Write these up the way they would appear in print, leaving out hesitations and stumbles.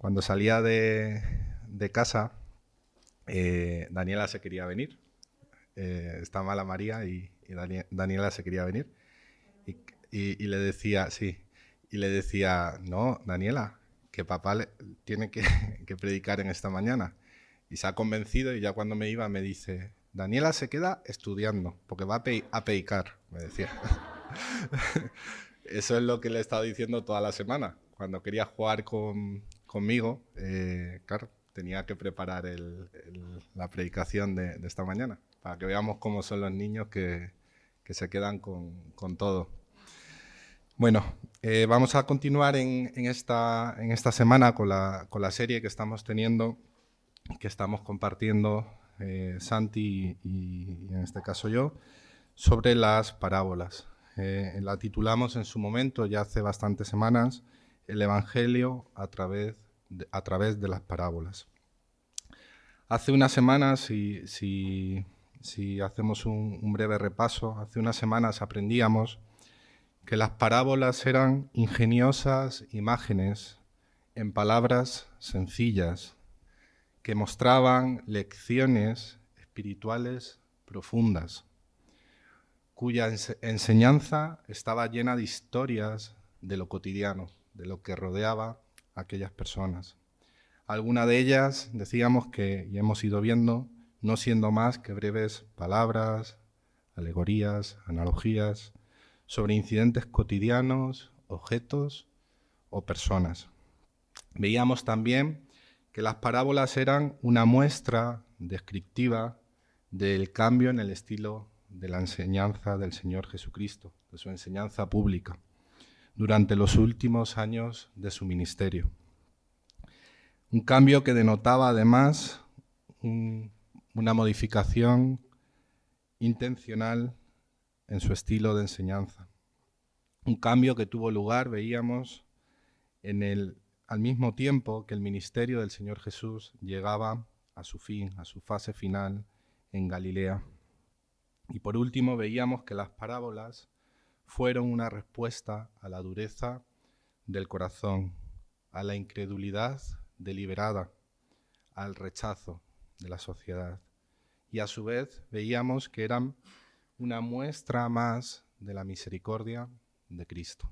Cuando salía de casa, Daniela se quería venir. Está mala María y Daniela se quería venir. Y le decía, sí, y le decía, no, Daniela, que papá tiene que predicar en esta mañana. Y se ha convencido y ya cuando me iba me dice, Daniela se queda estudiando porque va a peicar, me decía. Eso es lo que le he estado diciendo toda la semana. Cuando quería jugar conmigo, claro, tenía que preparar la predicación de esta mañana, para que veamos cómo son los niños que se quedan con todo. Bueno, vamos a continuar en esta semana con la serie que estamos teniendo, que estamos compartiendo Santi y en este caso yo, sobre las parábolas. La titulamos en su momento, ya hace bastantes semanas, El Evangelio a través de las parábolas. Hace unas semanas, si hacemos un breve repaso, hace unas semanas aprendíamos que las parábolas eran ingeniosas imágenes en palabras sencillas que mostraban lecciones espirituales profundas, cuya enseñanza estaba llena de historias de lo cotidiano, de lo que rodeaba a aquellas personas. Algunas de ellas, decíamos que, y hemos ido viendo, no siendo más que breves palabras, alegorías, analogías, sobre incidentes cotidianos, objetos o personas. Veíamos también que las parábolas eran una muestra descriptiva del cambio en el estilo de la enseñanza del Señor Jesucristo, de su enseñanza pública, durante los últimos años de su ministerio. Un cambio que denotaba además una modificación intencional en su estilo de enseñanza. Un cambio que tuvo lugar, veíamos, al mismo tiempo que el ministerio del Señor Jesús llegaba a su fin, a su fase final en Galilea. Y por último veíamos que las parábolas fueron una respuesta a la dureza del corazón, a la incredulidad deliberada, al rechazo de la sociedad. Y a su vez veíamos que eran una muestra más de la misericordia de Cristo.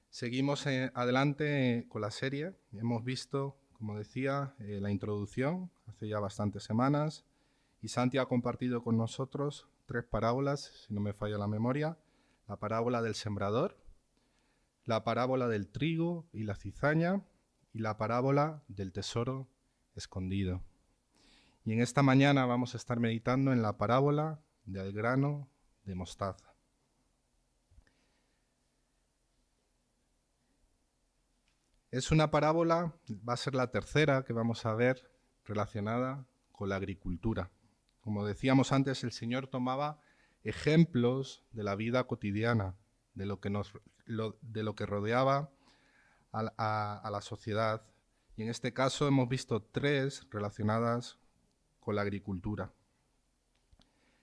Seguimos adelante con la serie. Hemos visto, como decía, la introducción hace ya bastantes semanas y Santi ha compartido con nosotros 3 parábolas, si no me falla la memoria. La parábola del sembrador, la parábola del trigo y la cizaña y la parábola del tesoro escondido. Y en esta mañana vamos a estar meditando en la parábola del grano de mostaza. Es una parábola, va a ser la tercera que vamos a ver relacionada con la agricultura. Como decíamos antes, el Señor tomaba ejemplos de la vida cotidiana, de lo que rodeaba a la sociedad. Y en este caso hemos visto 3 relacionadas con la agricultura.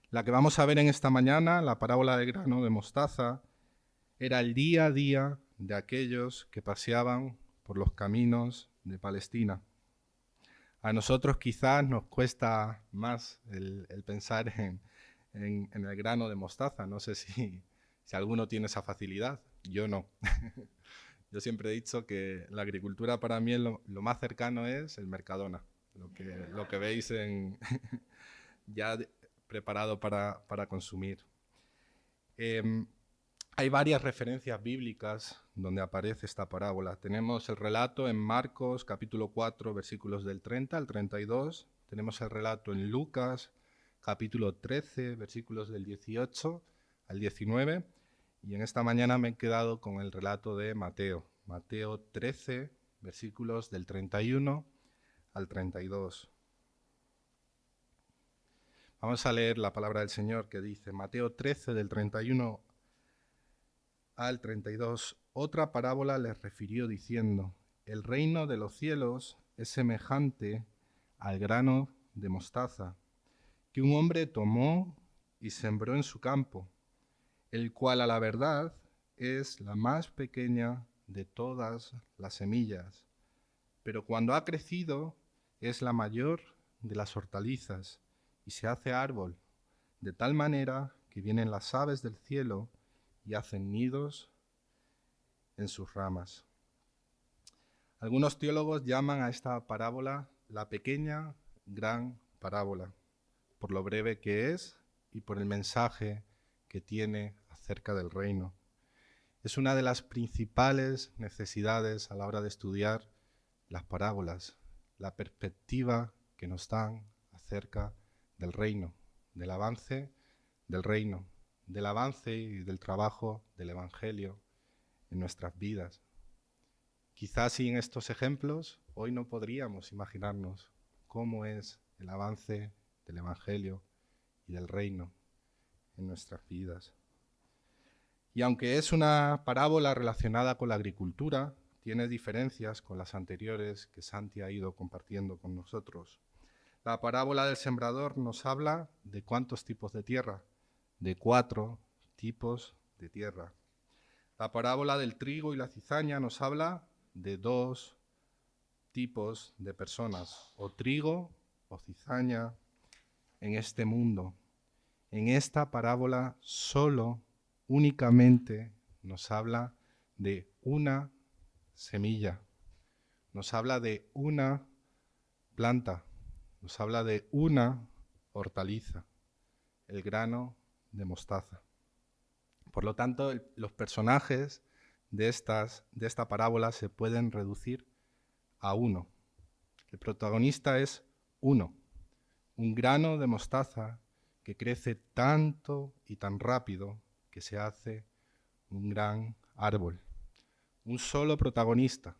La que vamos a ver en esta mañana, la parábola del grano de mostaza, era el día a día de aquellos que paseaban por los caminos de Palestina. A nosotros quizás nos cuesta más el pensar en el grano de mostaza. No sé si alguno tiene esa facilidad. Yo no. Yo siempre he dicho que la agricultura para mí lo más cercano es el Mercadona, lo que veis ya preparado para consumir. Hay varias referencias bíblicas donde aparece esta parábola. Tenemos el relato en Marcos, capítulo 4, versículos del 30 al 32. Tenemos el relato en Lucas, capítulo 13, versículos del 18 al 19. Y en esta mañana me he quedado con el relato de Mateo. Mateo 13, versículos del 31 al 32. Vamos a leer la palabra del Señor que dice, Mateo 13, del 31 al 32, otra parábola les refirió diciendo, el reino de los cielos es semejante al grano de mostaza, que un hombre tomó y sembró en su campo, el cual a la verdad es la más pequeña de todas las semillas, pero cuando ha crecido es la mayor de las hortalizas y se hace árbol, de tal manera que vienen las aves del cielo y hacen nidos en sus ramas. Algunos teólogos llaman a esta parábola la pequeña gran parábola, por lo breve que es y por el mensaje que tiene acerca del reino. Es una de las principales necesidades a la hora de estudiar las parábolas, la perspectiva que nos dan acerca del reino, del avance del reino, del avance y del trabajo del Evangelio en nuestras vidas. Quizás sin estos ejemplos, hoy no podríamos imaginarnos cómo es el avance del Evangelio y del reino en nuestras vidas. Y aunque es una parábola relacionada con la agricultura, tiene diferencias con las anteriores que Santi ha ido compartiendo con nosotros. La parábola del sembrador nos habla de cuántos tipos de tierra, de 4 tipos de tierra. La parábola del trigo y la cizaña nos habla de 2 tipos de personas, o trigo o cizaña en este mundo. En esta parábola únicamente nos habla de una semilla, nos habla de una planta, nos habla de una hortaliza, el grano de mostaza. Por lo tanto, los personajes de esta parábola se pueden reducir a uno. El protagonista es uno, un grano de mostaza que crece tanto y tan rápido que se hace un gran árbol. Un solo protagonista,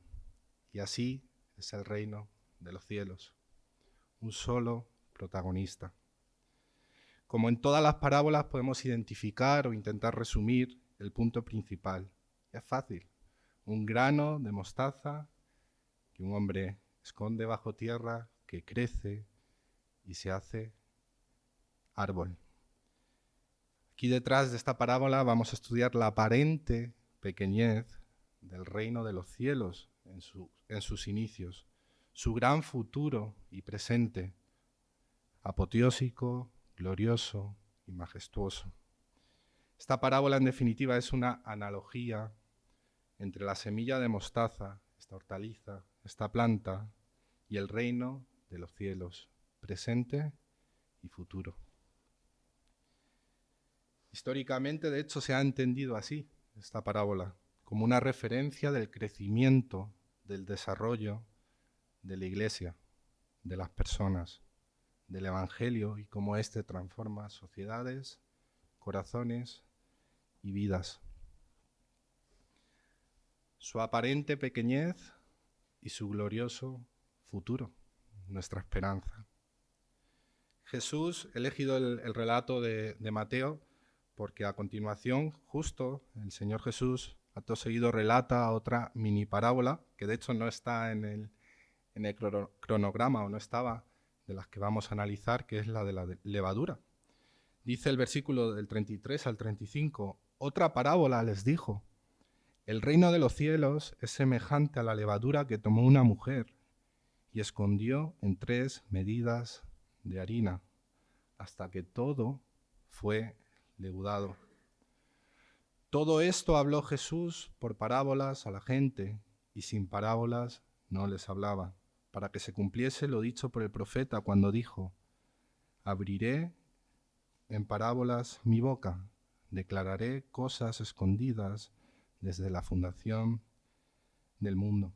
y así es el reino de los cielos. Un solo protagonista. Como en todas las parábolas podemos identificar o intentar resumir el punto principal. Es fácil. Un grano de mostaza que un hombre esconde bajo tierra, que crece y se hace árbol. Aquí detrás de esta parábola vamos a estudiar la aparente pequeñez del reino de los cielos en sus inicios, su gran futuro y presente, apoteósico, glorioso y majestuoso. Esta parábola, en definitiva, es una analogía entre la semilla de mostaza, esta hortaliza, esta planta, y el reino de los cielos, presente y futuro. Históricamente, de hecho, se ha entendido así esta parábola, como una referencia del crecimiento, del desarrollo de la Iglesia, de las personas, del Evangelio y cómo éste transforma sociedades, corazones y vidas. Su aparente pequeñez y su glorioso futuro, nuestra esperanza. Jesús, he elegido el relato de Mateo porque a continuación, justo, el Señor Jesús, acto seguido, relata otra mini parábola, que de hecho no está en el cronograma o no estaba, de las que vamos a analizar, que es la de la levadura. Dice el versículo del 33 al 35, otra parábola les dijo, el reino de los cielos es semejante a la levadura que tomó una mujer y escondió en 3 medidas de harina, hasta que todo fue leudado. Todo esto habló Jesús por parábolas a la gente, y sin parábolas no les hablaba, para que se cumpliese lo dicho por el profeta cuando dijo, abriré en parábolas mi boca, declararé cosas escondidas desde la fundación del mundo.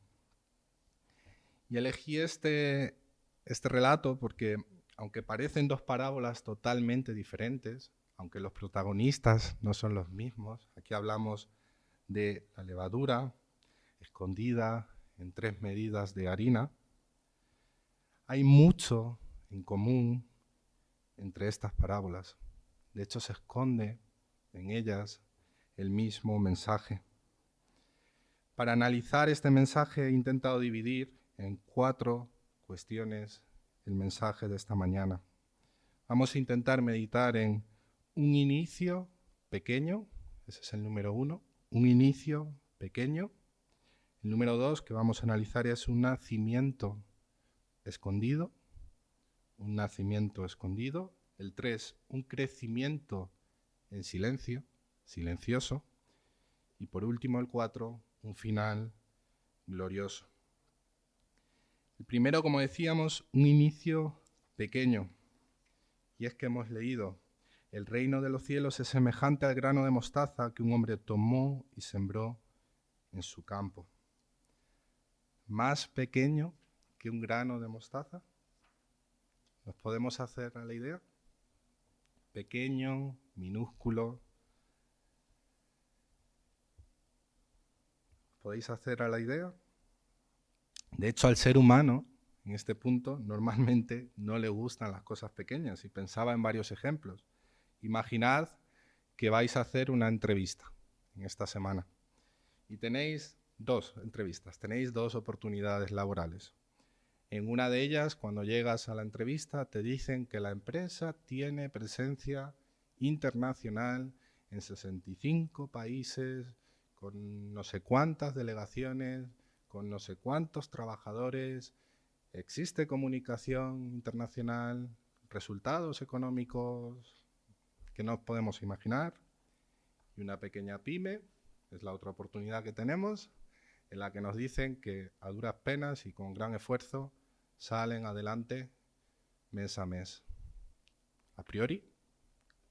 Y elegí este relato porque, aunque parecen 2 parábolas totalmente diferentes, aunque los protagonistas no son los mismos, aquí hablamos de la levadura escondida en 3 medidas de harina, hay mucho en común entre estas parábolas. De hecho, se esconde en ellas el mismo mensaje. Para analizar este mensaje he intentado dividir en 4 cuestiones el mensaje de esta mañana. Vamos a intentar meditar en un inicio pequeño, ese es el número 1, un inicio pequeño. El número 2 que vamos a analizar es un nacimiento escondido. Un nacimiento escondido. El 3, un crecimiento en silencio, silencioso. Y por último, el 4, un final glorioso. El primero, como decíamos, un inicio pequeño. Y es que hemos leído: el reino de los cielos es semejante al grano de mostaza que un hombre tomó y sembró en su campo. Más pequeño que un grano de mostaza. ¿Nos podemos hacer a la idea? Pequeño, minúsculo. ¿Podéis hacer a la idea? De hecho, al ser humano, en este punto, normalmente no le gustan las cosas pequeñas. Y pensaba en varios ejemplos. Imaginad que vais a hacer una entrevista en esta semana. Y tenéis 2 entrevistas, tenéis 2 oportunidades laborales. En una de ellas, cuando llegas a la entrevista, te dicen que la empresa tiene presencia internacional en 65 países, con no sé cuántas delegaciones, con no sé cuántos trabajadores, existe comunicación internacional, resultados económicos que no podemos imaginar, y una pequeña pyme, es la otra oportunidad que tenemos, en la que nos dicen que a duras penas y con gran esfuerzo salen adelante mes a mes. A priori,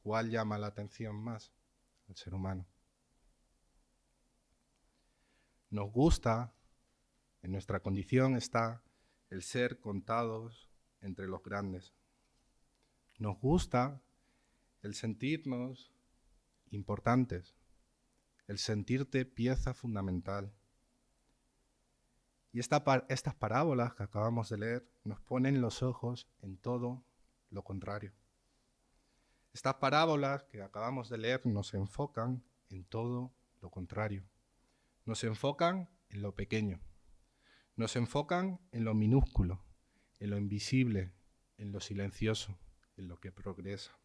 ¿cuál llama la atención más al ser humano? Nos gusta, en nuestra condición está el ser contados entre los grandes. Nos gusta el sentirnos importantes, el sentirte pieza fundamental. Y estas parábolas que acabamos de leer nos ponen los ojos en todo lo contrario. Estas parábolas que acabamos de leer nos enfocan en todo lo contrario. Nos enfocan en lo pequeño. Nos enfocan en lo minúsculo, en lo invisible, en lo silencioso, en lo que progresa.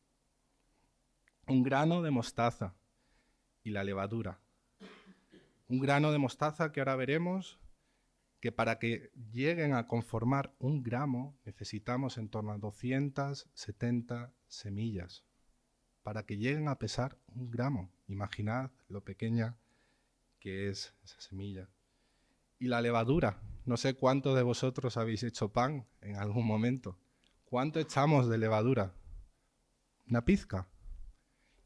Un grano de mostaza y la levadura. Un grano de mostaza que ahora veremos que para que lleguen a conformar un gramo necesitamos en torno a 270 semillas. Para que lleguen a pesar un gramo. Imaginad lo pequeña que es esa semilla. Y la levadura. No sé cuántos de vosotros habéis hecho pan en algún momento. ¿Cuánto echamos de levadura? Una pizca.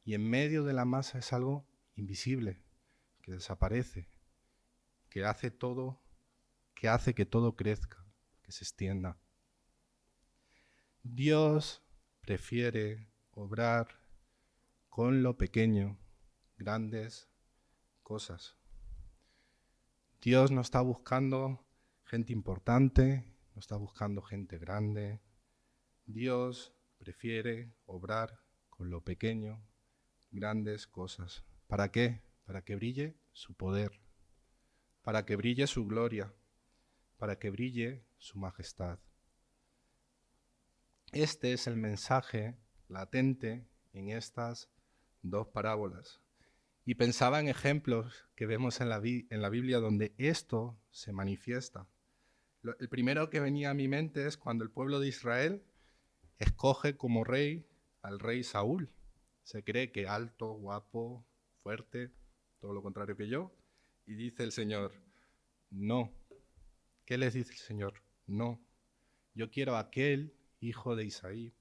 Y en medio de la masa es algo invisible, que desaparece, que hace que todo crezca, que se extienda. Dios prefiere obrar con lo pequeño grandes cosas. Dios no está buscando gente importante, no está buscando gente grande. Dios prefiere obrar con lo pequeño grandes cosas. ¿Para qué? Para que brille su poder, para que brille su gloria, para que brille su majestad. Este es el mensaje latente en estas 2 parábolas. Y pensaba en ejemplos que vemos en la Biblia donde esto se manifiesta. El primero que venía a mi mente es cuando el pueblo de Israel escoge como rey al rey Saúl. Se cree que alto, guapo, fuerte, todo lo contrario que yo. Y dice el Señor, no. ¿Qué les dice el Señor? No. Yo quiero a aquel hijo de Isaí.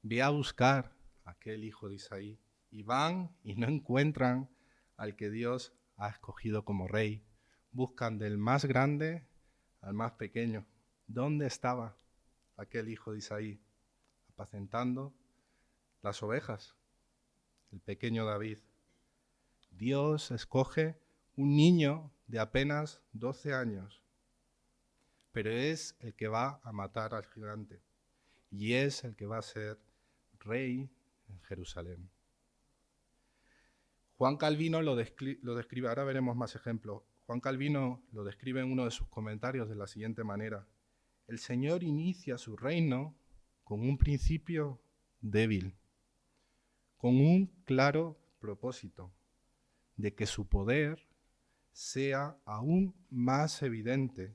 Ve a buscar a aquel hijo de Isaí. Y van y no encuentran al que Dios ha escogido como rey. Buscan del más grande al más pequeño. ¿Dónde estaba aquel hijo de Isaí? Apacentando las ovejas, el pequeño David. Dios escoge un niño de apenas 12 años, pero es el que va a matar al gigante y es el que va a ser rey en Jerusalén. Juan Calvino lo describe, ahora veremos más ejemplos. Juan Calvino lo describe en uno de sus comentarios de la siguiente manera: el Señor inicia su reino con un principio débil, con un claro propósito de que su poder sea aún más evidente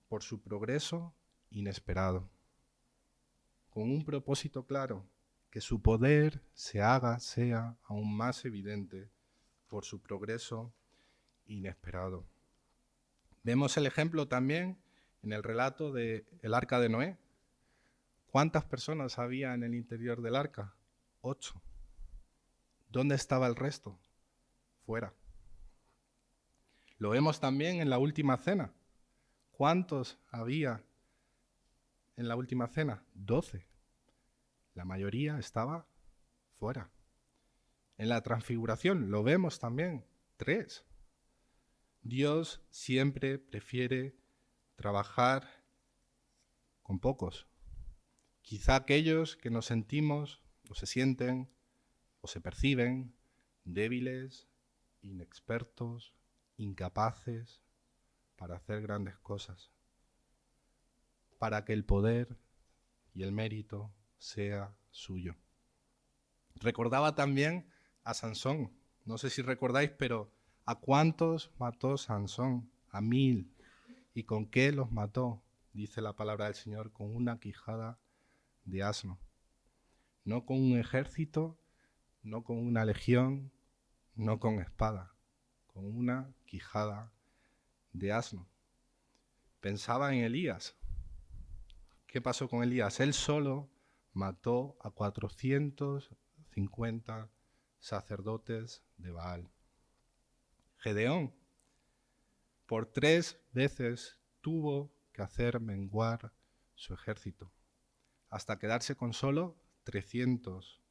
por su progreso inesperado, con un propósito claro, que su poder sea aún más evidente por su progreso inesperado. Vemos el ejemplo también en el relato del arca de Noé. ¿Cuántas personas había en el interior del arca? 8. ¿Dónde estaba el resto? Fuera. Lo vemos también en la última cena. ¿Cuántos había en la última cena? 12. La mayoría estaba fuera. En la transfiguración lo vemos también. 3. Dios siempre prefiere trabajar con pocos. Quizá aquellos que nos sentimos o se sienten o se perciben débiles, inexpertos, incapaces para hacer grandes cosas, para que el poder y el mérito sea suyo. Recordaba también a Sansón. No sé si recordáis, pero ¿a cuántos mató Sansón? A 1000. ¿Y con qué los mató? Dice la palabra del Señor, con una quijada de asno. No con un ejército, no con una legión, no con espada, con una quijada de asno. Pensaba en Elías. ¿Qué pasó con Elías? Él solo mató a 450 sacerdotes de Baal. Gedeón, por 3 veces tuvo que hacer menguar su ejército, hasta quedarse con solo 300,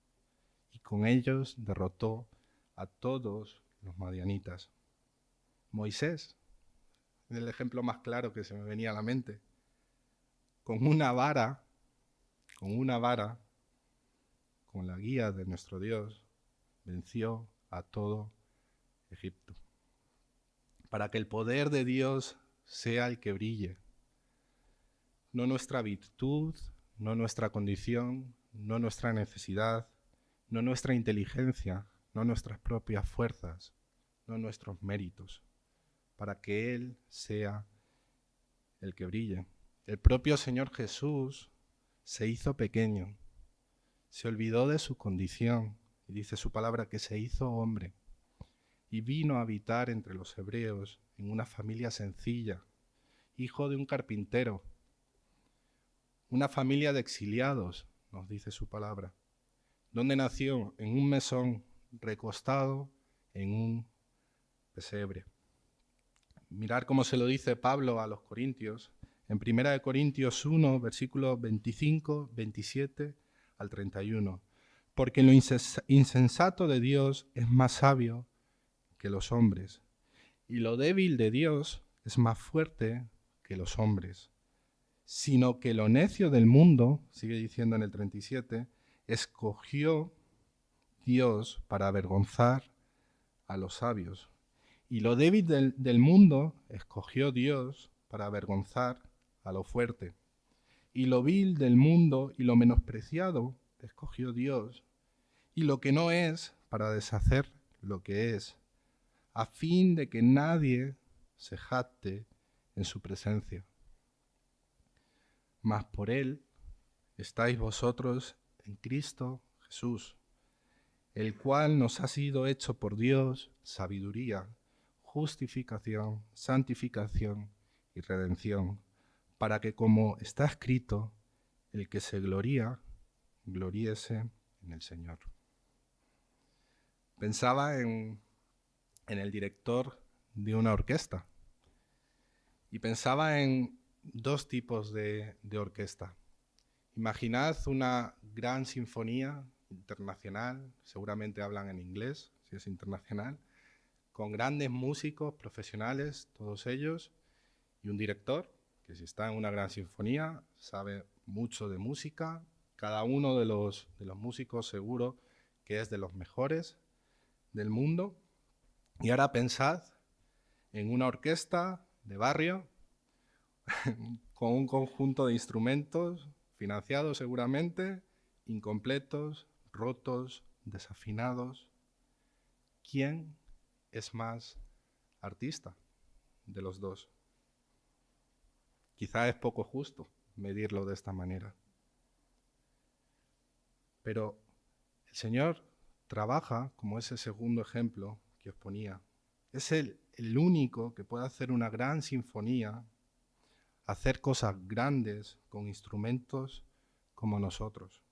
y con ellos derrotó a todos los madianitas. Moisés, el ejemplo más claro que se me venía a la mente, con una vara, con la guía de nuestro Dios, venció a todo Egipto. Para que el poder de Dios sea el que brille, no nuestra virtud, no nuestra condición, no nuestra necesidad, no nuestra inteligencia, no nuestras propias fuerzas, no nuestros méritos, para que Él sea el que brille. El propio Señor Jesús se hizo pequeño, se olvidó de su condición, y dice su palabra que se hizo hombre, y vino a habitar entre los hebreos en una familia sencilla, hijo de un carpintero, una familia de exiliados, nos dice su palabra, donde nació en un mesón recostado en un pesebre. Mirar cómo se lo dice Pablo a los Corintios, en 1 Corintios 1, versículos 25, 27 al 31. Porque lo insensato de Dios es más sabio que los hombres, y lo débil de Dios es más fuerte que los hombres. Sino que lo necio del mundo, sigue diciendo en el 37, escogió Dios para avergonzar a los sabios. Y lo débil del mundo escogió Dios para avergonzar a lo fuerte. Y lo vil del mundo y lo menospreciado escogió Dios. Y lo que no es para deshacer lo que es, a fin de que nadie se jacte en su presencia. Mas por Él estáis vosotros en Cristo Jesús, el cual nos ha sido hecho por Dios sabiduría, justificación, santificación y redención, para que, como está escrito, el que se gloría, gloríese en el Señor. Pensaba en el director de una orquesta y pensaba en 2 tipos de orquesta. Imaginad una gran sinfonía internacional, seguramente hablan en inglés, si es internacional, con grandes músicos profesionales, todos ellos, y un director, que si está en una gran sinfonía, sabe mucho de música. Cada uno de los músicos seguro que es de los mejores del mundo. Y ahora pensad en una orquesta de barrio con un conjunto de instrumentos financiados seguramente, incompletos, rotos, desafinados. ¿Quién es más artista de los dos. Quizá es poco justo medirlo de esta manera. Pero el Señor trabaja como ese segundo ejemplo que os ponía. Es el único que puede hacer una gran sinfonía, hacer cosas grandes con instrumentos como nosotros,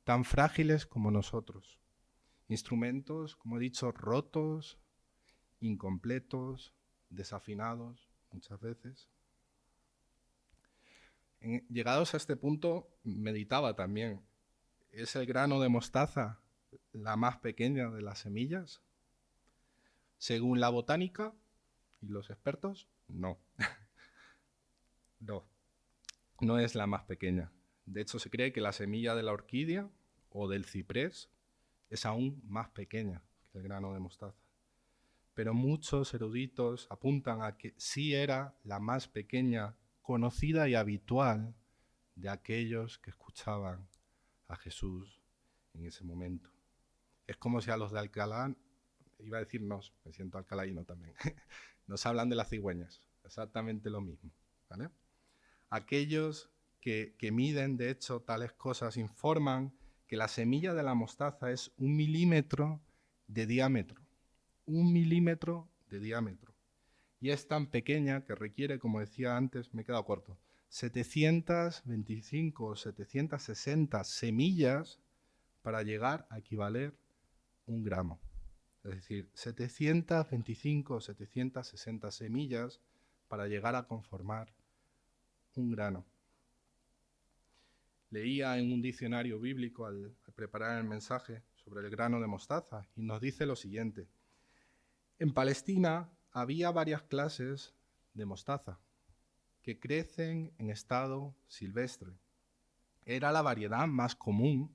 tan frágiles como nosotros. Instrumentos, como he dicho, rotos, incompletos, desafinados muchas veces. Llegados a este punto, meditaba también, ¿es el grano de mostaza la más pequeña de las semillas? Según la botánica y los expertos, no. No es la más pequeña. De hecho, se cree que la semilla de la orquídea o del ciprés es aún más pequeña que el grano de mostaza. Pero muchos eruditos apuntan a que sí era la más pequeña, conocida y habitual de aquellos que escuchaban a Jesús en ese momento. Es como si a los de Alcalá, iba a decir nos, me siento alcalaíno también, nos hablan de las cigüeñas, exactamente lo mismo, ¿vale? Aquellos que miden, de hecho, tales cosas informan que la semilla de la mostaza es 1 milímetro de diámetro. 1 milímetro de diámetro. Y es tan pequeña que requiere, como decía antes, me he quedado corto, 725 o 760 semillas para llegar a equivaler 1 gramo. Es decir, 725 o 760 semillas para llegar a conformar 1 grano. Leía en un diccionario bíblico al preparar el mensaje sobre el grano de mostaza y nos dice lo siguiente. En Palestina había varias clases de mostaza que crecen en estado silvestre. Era la variedad más común.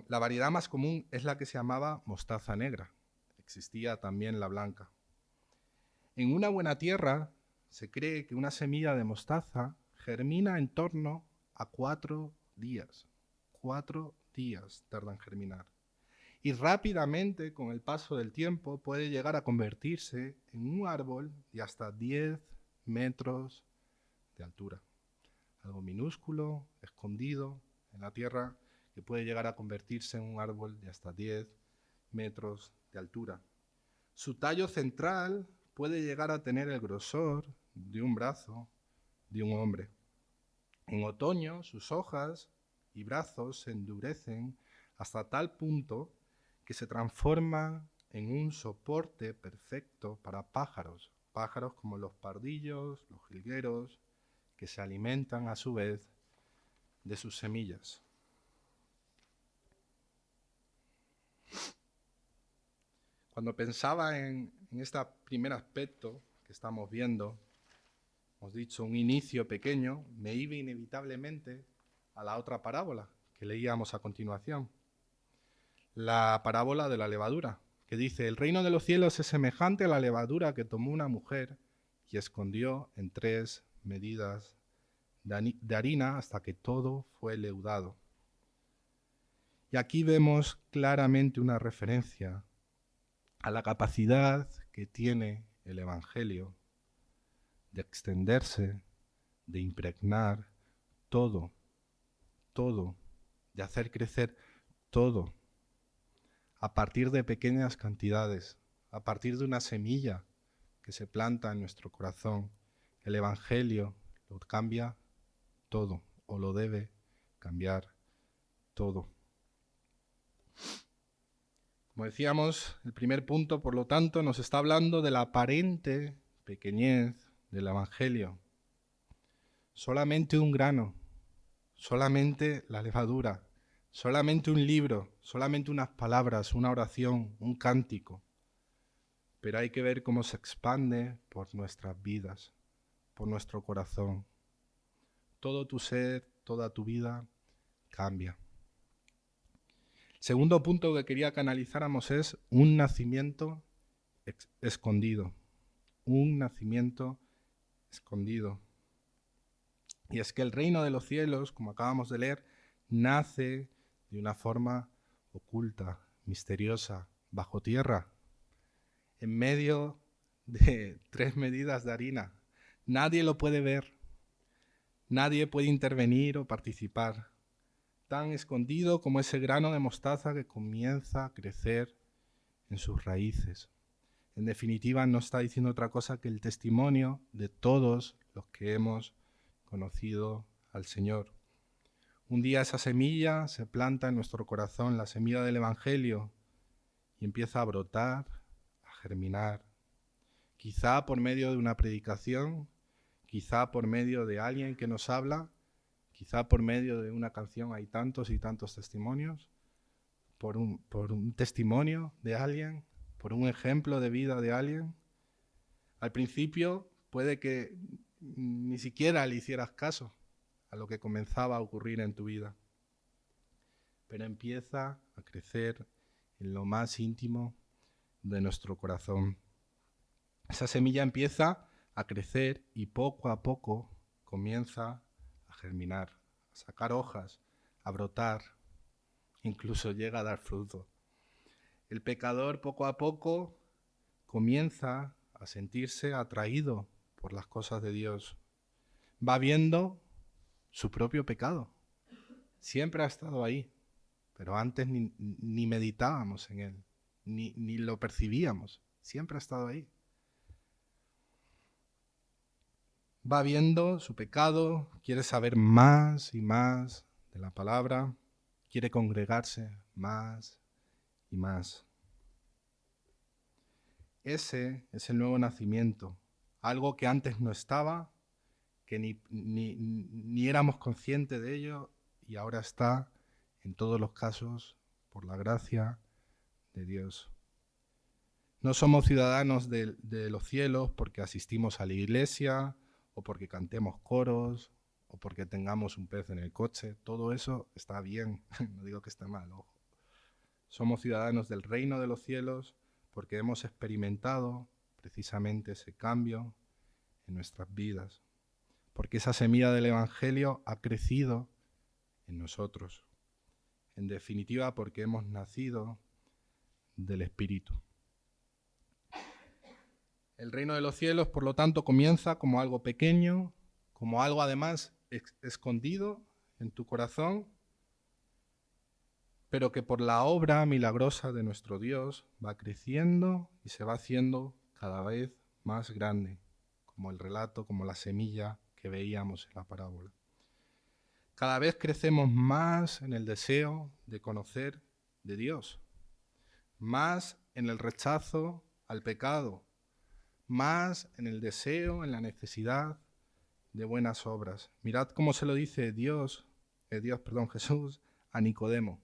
La variedad más común es la que se llamaba mostaza negra. Existía también la blanca. En una buena tierra se cree que una semilla de mostaza germina en torno a 4 días. 4 días tarda en germinar. Y rápidamente, con el paso del tiempo, puede llegar a convertirse en un árbol de hasta 10 metros de altura. Algo minúsculo, escondido en la tierra, que puede llegar a convertirse en un árbol de hasta 10 metros de altura. Su tallo central puede llegar a tener el grosor de un brazo de un hombre. En otoño, sus hojas y brazos se endurecen hasta tal punto que se transforma en un soporte perfecto para pájaros, pájaros como los pardillos, los jilgueros, que se alimentan a su vez de sus semillas. Cuando pensaba en este primer aspecto que estamos viendo, hemos dicho un inicio pequeño, me iba inevitablemente a la otra parábola que leíamos a continuación. La parábola de la levadura, que dice, el reino de los cielos es semejante a la levadura que tomó una mujer y escondió en 3 medidas de harina hasta que todo fue leudado. Y aquí vemos claramente una referencia a la capacidad que tiene el Evangelio de extenderse, de impregnar todo, de hacer crecer todo, a partir de pequeñas cantidades, a partir de una semilla que se planta en nuestro corazón. El Evangelio lo cambia todo, o lo debe cambiar todo. Como decíamos, el primer punto, por lo tanto, nos está hablando de la aparente pequeñez del Evangelio. Solamente un grano, solamente la levadura, solamente un libro, solamente unas palabras, una oración, un cántico. Pero hay que ver cómo se expande por nuestras vidas, por nuestro corazón. Todo tu ser, toda tu vida cambia. El segundo punto que quería que analizáramos es un nacimiento escondido. Un nacimiento escondido. Y es que el reino de los cielos, como acabamos de leer, nace de una forma oculta, misteriosa, bajo tierra, en medio de 3 medidas de harina. Nadie lo puede ver. Nadie puede intervenir o participar. Tan escondido como ese grano de mostaza que comienza a crecer en sus raíces. En definitiva, no está diciendo otra cosa que el testimonio de todos los que hemos conocido al Señor. Un día esa semilla se planta en nuestro corazón, la semilla del Evangelio, y empieza a brotar, a germinar. Quizá por medio de una predicación, quizá por medio de alguien que nos habla, quizá por medio de una canción. Hay tantos y tantos testimonios, por un testimonio de alguien, por un ejemplo de vida de alguien. Al principio puede que ni siquiera le hicieras caso a lo que comenzaba a ocurrir en tu vida, pero empieza a crecer en lo más íntimo de nuestro corazón. Esa semilla empieza a crecer y poco a poco comienza a germinar, a sacar hojas, a brotar, incluso llega a dar fruto. El pecador poco a poco comienza a sentirse atraído por las cosas de Dios. Va viendo su propio pecado. Siempre ha estado ahí, pero antes ni meditábamos en él, ni lo percibíamos. Siempre ha estado ahí. Va viendo su pecado, quiere saber más y más de la palabra, quiere congregarse más y más. Ese es el nuevo nacimiento, algo que antes no estaba, que ni éramos conscientes de ello y ahora está en todos los casos por la gracia de Dios. No somos ciudadanos de los cielos porque asistimos a la iglesia o porque cantemos coros o porque tengamos un pez en el coche. Todo eso está bien, no digo que esté mal, ojo. Somos ciudadanos del reino de los cielos porque hemos experimentado precisamente ese cambio en nuestras vidas, porque esa semilla del Evangelio ha crecido en nosotros. En definitiva, porque hemos nacido del Espíritu. El reino de los cielos, por lo tanto, comienza como algo pequeño, como algo además escondido en tu corazón, pero que por la obra milagrosa de nuestro Dios va creciendo y se va haciendo cada vez más grande, como el relato, como la semilla que veíamos en la parábola. Cada vez crecemos más en el deseo de conocer de Dios, más en el rechazo al pecado, más en el deseo, en la necesidad de buenas obras. Mirad cómo se lo dice Jesús a Nicodemo.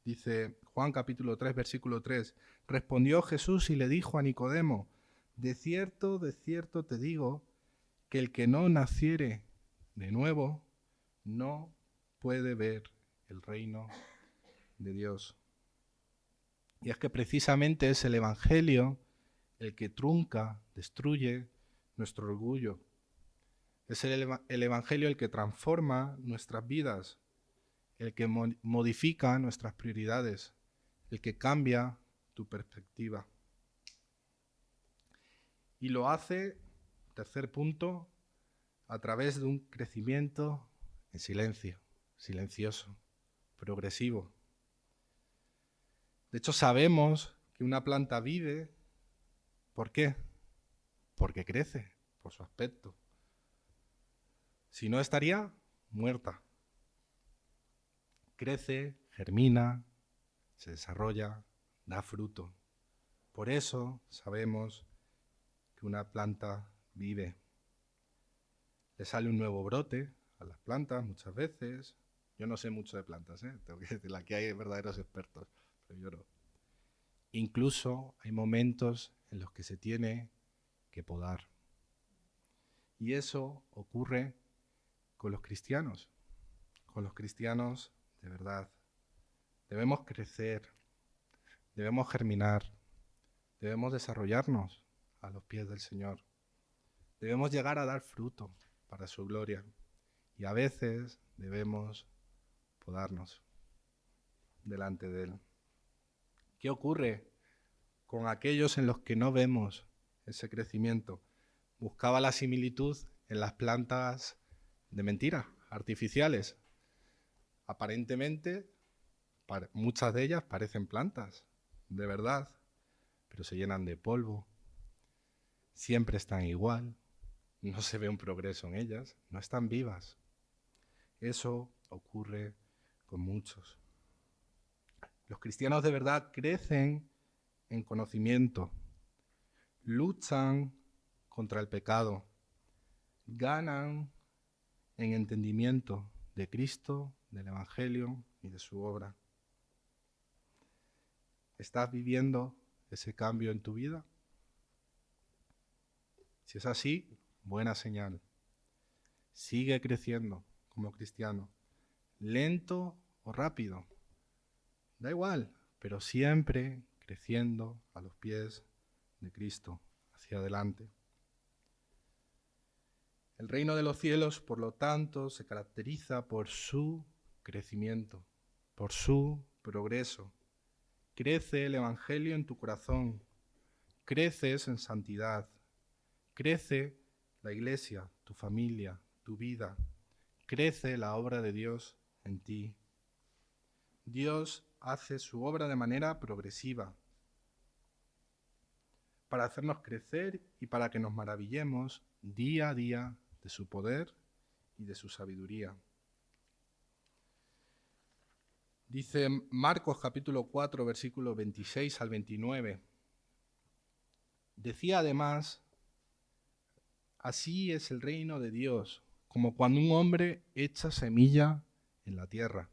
Dice Juan capítulo 3, versículo 3. Respondió Jesús y le dijo a Nicodemo: de cierto te digo, que el que no naciere de nuevo no puede ver el reino de Dios. Y es que precisamente es el Evangelio el que trunca, destruye nuestro orgullo. Es el Evangelio el que transforma nuestras vidas, el que modifica nuestras prioridades, el que cambia tu perspectiva. Y lo hace, tercer punto, a través de un crecimiento en silencio, silencioso, progresivo. De hecho, sabemos que una planta vive. ¿Por qué? Porque crece, por su aspecto. Si no, estaría muerta. Crece, germina, se desarrolla, da fruto. Por eso sabemos que una planta vive. Le sale un nuevo brote a las plantas muchas veces. Yo no sé mucho de plantas, tengo que decir, aquí hay verdaderos expertos, pero yo no. Incluso hay momentos en los que se tiene que podar. Y eso ocurre con los cristianos de verdad. Debemos crecer, debemos germinar, debemos desarrollarnos a los pies del Señor. Debemos llegar a dar fruto para su gloria. Y a veces debemos podarnos delante de Él. ¿Qué ocurre con aquellos en los que no vemos ese crecimiento. Buscaba la similitud en las plantas de mentira, artificiales. Aparentemente, muchas de ellas parecen plantas, de verdad, pero se llenan de polvo, siempre están igual, no se ve un progreso en ellas, no están vivas. Eso ocurre con muchos. Los cristianos de verdad crecen en conocimiento, luchan contra el pecado, ganan en entendimiento de Cristo, del Evangelio y de su obra. ¿Estás viviendo ese cambio en tu vida? Si es así, buena señal. Sigue creciendo como cristiano, lento o rápido, da igual, pero siempre creciendo a los pies de Cristo, hacia adelante. El reino de los cielos, por lo tanto, se caracteriza por su crecimiento, por su progreso. Crece el Evangelio en tu corazón, creces en santidad, crece la iglesia, tu familia, tu vida, crece la obra de Dios en ti. Dios hace su obra de manera progresiva para hacernos crecer y para que nos maravillemos día a día de su poder y de su sabiduría. Dice Marcos capítulo 4, versículos 26 al 29. Decía además, así es el reino de Dios, como cuando un hombre echa semilla en la tierra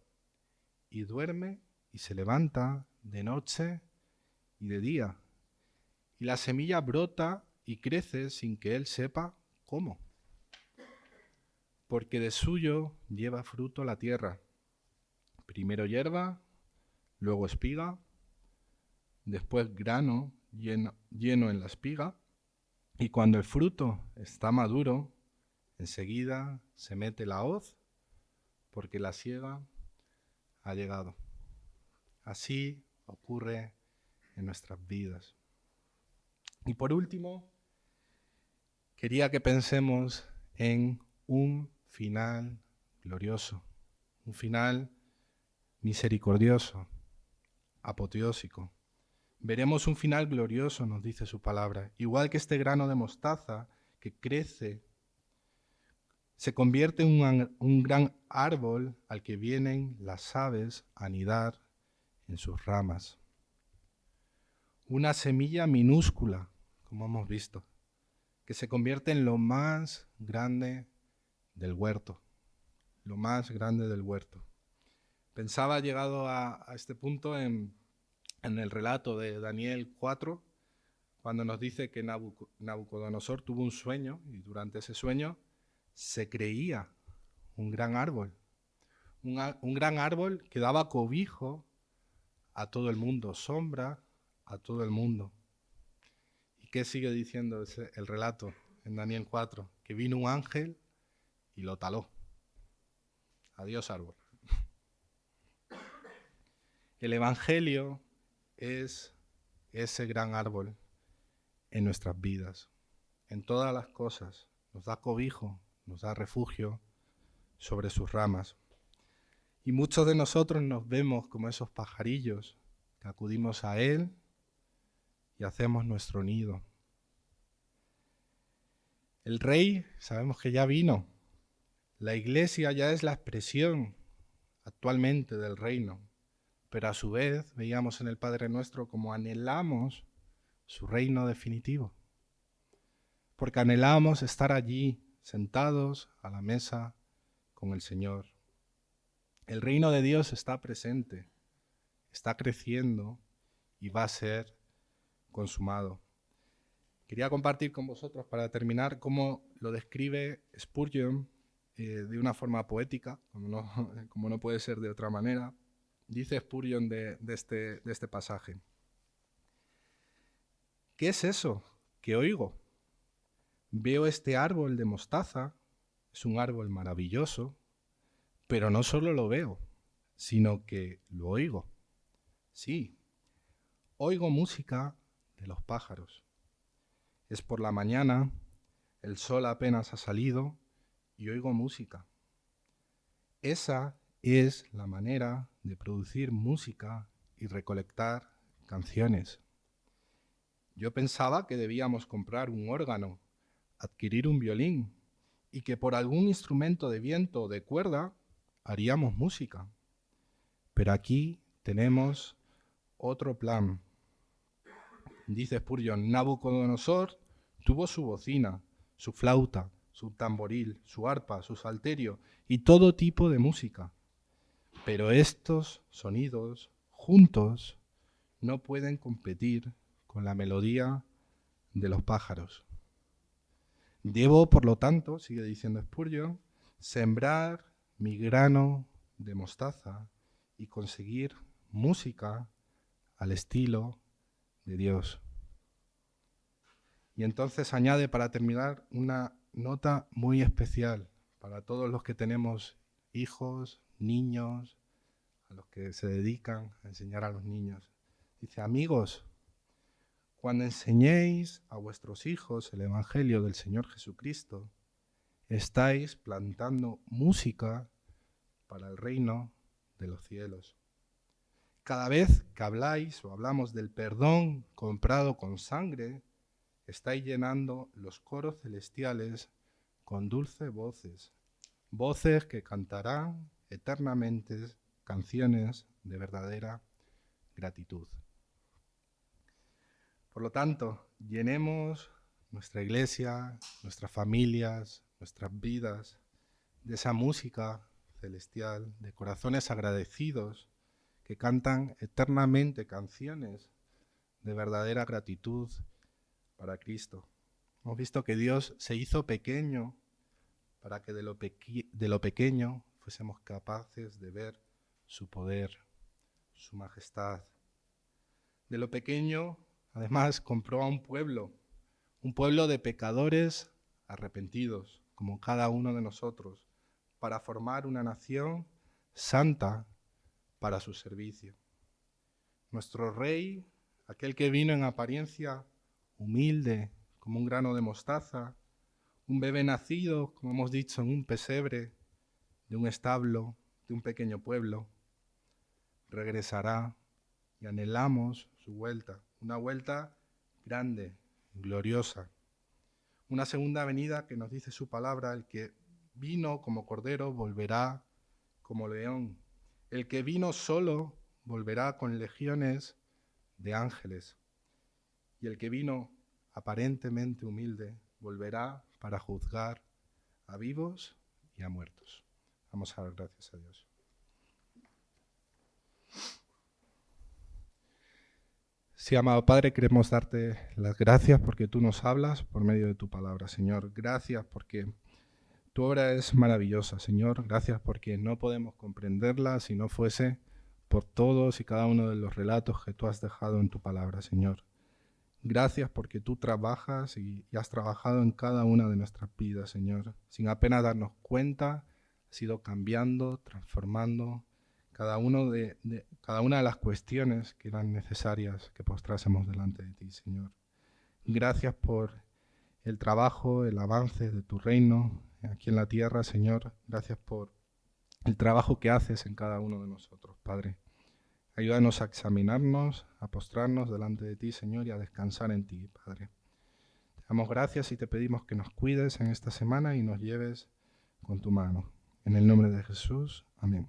y duerme y se levanta de noche y de día. Y la semilla brota y crece sin que él sepa cómo. Porque de suyo lleva fruto la tierra. Primero hierba, luego espiga, después grano lleno en la espiga. Y cuando el fruto está maduro, enseguida se mete la hoz, porque la siega ha llegado. Así ocurre en nuestras vidas. Y por último, quería que pensemos en un final glorioso, un final misericordioso, apoteósico. Veremos un final glorioso, nos dice su palabra, igual que este grano de mostaza que crece, se convierte en un gran árbol al que vienen las aves a anidar en sus ramas. Una semilla minúscula, como hemos visto, que se convierte en lo más grande del huerto, lo más grande del huerto. Pensaba, llegado a este punto, en el relato de Daniel 4, cuando nos dice que Nabucodonosor tuvo un sueño y durante ese sueño se creía un gran árbol, un gran árbol que daba cobijo a todo el mundo, sombra a todo el mundo. ¿Y qué sigue diciendo el relato en Daniel 4? Que vino un ángel y lo taló. Adiós árbol. El Evangelio es ese gran árbol en nuestras vidas, en todas las cosas. Nos da cobijo, nos da refugio sobre sus ramas. Y muchos de nosotros nos vemos como esos pajarillos que acudimos a Él y hacemos nuestro nido. El Rey sabemos que ya vino. La Iglesia ya es la expresión actualmente del reino. Pero a su vez veíamos en el Padre Nuestro como anhelamos su reino definitivo. Porque anhelamos estar allí sentados a la mesa con el Señor. El reino de Dios está presente, está creciendo y va a ser consumado. Quería compartir con vosotros, para terminar, cómo lo describe Spurgeon de una forma poética, como no puede ser de otra manera. Dice Spurgeon de este pasaje: ¿qué es eso que oigo? Veo este árbol de mostaza, es un árbol maravilloso, pero no solo lo veo, sino que lo oigo. Sí, oigo música de los pájaros. Es por la mañana, el sol apenas ha salido y oigo música. Esa es la manera de producir música y recolectar canciones. Yo pensaba que debíamos comprar un órgano, adquirir un violín y que por algún instrumento de viento o de cuerda haríamos música. Pero aquí tenemos otro plan. Dice Spurgeon, Nabucodonosor tuvo su bocina, su flauta, su tamboril, su arpa, su salterio y todo tipo de música. Pero estos sonidos juntos no pueden competir con la melodía de los pájaros. Debo, por lo tanto, sigue diciendo Spurgeon, sembrar mi grano de mostaza y conseguir música al estilo de Dios. Y entonces añade para terminar una nota muy especial para todos los que tenemos hijos, niños, a los que se dedican a enseñar a los niños. Dice, amigos, cuando enseñéis a vuestros hijos el Evangelio del Señor Jesucristo, estáis plantando música para el reino de los cielos. Cada vez que habláis o hablamos del perdón comprado con sangre, estáis llenando los coros celestiales con dulces voces, voces que cantarán eternamente canciones de verdadera gratitud. Por lo tanto, llenemos nuestra iglesia, nuestras familias, nuestras vidas de esa música celestial, de corazones agradecidos que cantan eternamente canciones de verdadera gratitud para Cristo. Hemos visto que Dios se hizo pequeño para que de lo pequeño fuésemos capaces de ver su poder, su majestad. De lo pequeño, además, compró a un pueblo de pecadores arrepentidos, como cada uno de nosotros, para formar una nación santa para su servicio. Nuestro Rey, aquel que vino en apariencia humilde, como un grano de mostaza, un bebé nacido, como hemos dicho, en un pesebre, de un establo, de un pequeño pueblo, regresará y anhelamos su vuelta, una vuelta grande, gloriosa, una segunda venida que nos dice su palabra, el que vino como cordero volverá como león, el que vino solo volverá con legiones de ángeles, y el que vino aparentemente humilde volverá para juzgar a vivos y a muertos. Vamos a dar gracias a Dios. Sí, amado Padre, queremos darte las gracias porque tú nos hablas por medio de tu palabra, Señor. Gracias porque tu obra es maravillosa, Señor. Gracias porque no podemos comprenderla si no fuese por todos y cada uno de los relatos que tú has dejado en tu palabra, Señor. Gracias porque tú trabajas y has trabajado en cada una de nuestras vidas, Señor. Sin apenas darnos cuenta, has ido cambiando, transformando cada una de las cuestiones que eran necesarias que postrásemos delante de ti, Señor. Gracias por el trabajo, el avance de tu reino aquí en la tierra, Señor. Gracias por el trabajo que haces en cada uno de nosotros, Padre. Ayúdanos a examinarnos, a postrarnos delante de ti, Señor, y a descansar en ti, Padre. Te damos gracias y te pedimos que nos cuides en esta semana y nos lleves con tu mano. En el nombre de Jesús, amén.